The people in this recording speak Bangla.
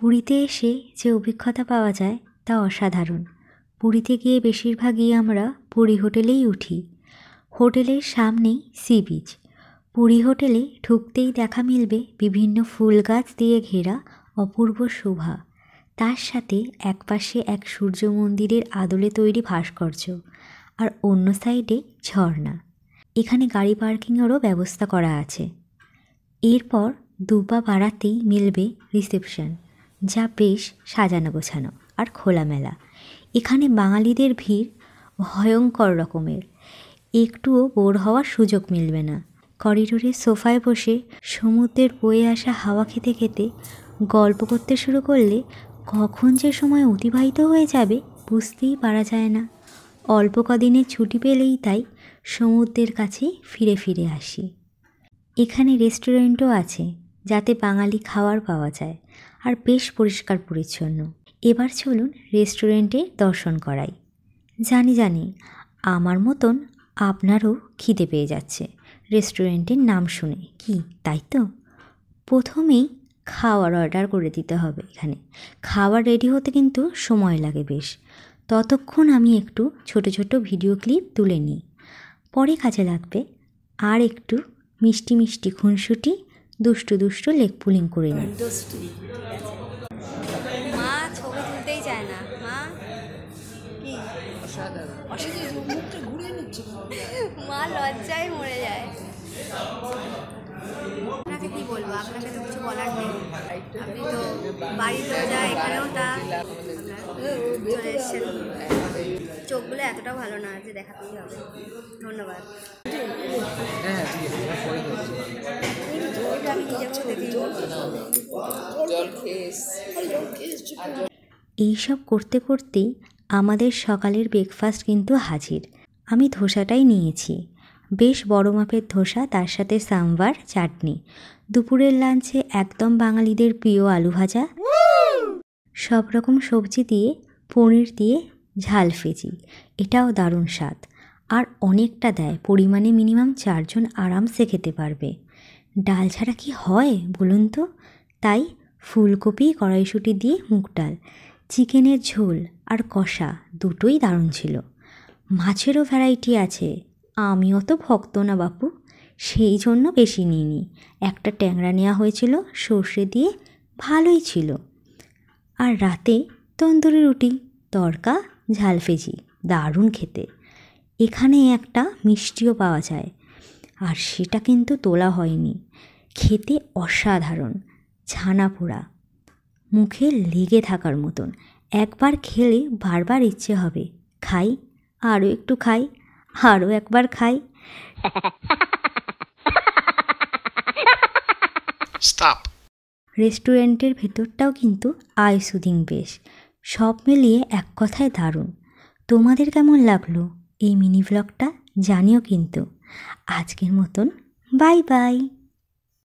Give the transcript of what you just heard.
পুরীতে এসে যে অভিজ্ঞতা পাওয়া যায় তা অসাধারণ। পুরীতে গিয়ে বেশিরভাগই আমরা পুরী হোটেলেই উঠি। হোটেলের সামনেই সি বিচ। পুরী হোটেলে ঢুকতেই দেখা মিলবে বিভিন্ন ফুল গাছ দিয়ে ঘেরা অপূর্ব শোভা, তার সাথে একপাশে এক সূর্য মন্দিরের আদলে তৈরি ভাস্কর্য, আর অন্য সাইডে ঝর্ণা। এখানে গাড়ি পার্কিংয়েরও ব্যবস্থা করা আছে। এরপর দুপা বাড়াতেই মিলবে রিসেপশন, যা বেশ সাজানো গোছানো আর খোলামেলা। এখানে বাঙালিদের ভিড় ভয়ঙ্কর রকমের, একটুও বোর হওয়ার সুযোগ মিলবে না। করিডোরে সোফায় বসে সমুদ্রের বয়ে আসা হাওয়া খেতে খেতে গল্প করতে শুরু করলে কখন যে সময় অতিবাহিত হয়ে যাবে বুঝতেই পারা যায় না। অল্প কদিনের ছুটি পেলেই তাই সমুদ্রের কাছে ফিরে ফিরে আসি। এখানে রেস্টুরেন্টও আছে, যাতে বাঙালি খাবার পাওয়া যায়, আর বেশ পরিষ্কার পরিচ্ছন্ন। এবার চলুন রেস্টুরেন্টে দর্শন করাই। জানি আমার মতন আপনারও খিদে পেয়ে যাচ্ছে রেস্টুরেন্টের নাম শুনে, কি তাই তো? প্রথমেই খাওয়ার অর্ডার করে দিতে হবে। এখানে খাবার রেডি হতে কিন্তু সময় লাগে বেশ। ততক্ষণ আমি একটু ছোট ছোট ভিডিও ক্লিপ তুলে নিই, পরে কাজে লাগবে। আর একটু মিষ্টি মিষ্টি খুনসুটি, দুষ্টু দুষ্টু লেগ পুলিং করে নিই। মা ছবি তুলতেই চায় না। মা কি মা লজ্জায় মরে যায়। আপনাকে কি বলবো, আপনাকে তো কিছু বলার নেই। আপনি তো বাড়িতেও যা, এখানেও তা, চলে এসছেন। চোখগুলো এতটা ভালো না যে দেখাতেই হবে। ধন্যবাদ। আমি নিজেকেও দেখি। এইসব করতে করতেই আমাদের সকালের ব্রেকফাস্ট কিন্তু হাজির। আমি ধোসাটাই নিয়েছি, বেশ বড় মাপের ধোসা, তার সাথে সাম্বার চাটনি। দুপুরের লাঞ্চে একদম বাঙালিদের প্রিয় আলু ভাজা, সব রকম সবজি দিয়ে, পনির দিয়ে ঝাল ফেজি, এটাও দারুণ স্বাদ। আর অনেকটা দেয়, পরিমাণে মিনিমাম 4 জন আরামসে খেতে পারবে। ডাল ছাড়া কি হয় বলুন তো? তাই ফুলকপি কড়াইশুঁটি দিয়ে মুগ ডাল, চিকেনের ঝোল আর কষা দুটোই দারুণ ছিল। মাছেরও ভ্যারাইটি আছে, আমি অত ভক্ত না বাপু, সেই জন্য বেশি নিইনি। একটা ট্যাংরা নেওয়া হয়েছিল সর্ষে দিয়ে, ভালোই ছিল। আর রাতে তন্দুরি রুটি, তড়কা, ঝাল ফেজি, দারুণ খেতে। এখানে একটা মিষ্টিও পাওয়া যায়, আর সেটা কিন্তু তোলা হয়নি। খেতে অসাধারণ, ছানা পোড়া, মুখে লেগে থাকার মতন। একবার খেলে বারবার ইচ্ছে হবে, খাই, আরও একটু খাই, আরও একবার খাই। Stop. রেস্টুরেন্টের ভেতরটাও কিন্তু আই সুদিং বেশ। সব মিলিয়ে এক কথায় দারুণ। তোমাদের কেমন লাগলো এই মিনি ব্লগটা জানিও কিন্তু। আজকের মতন বাই বাই।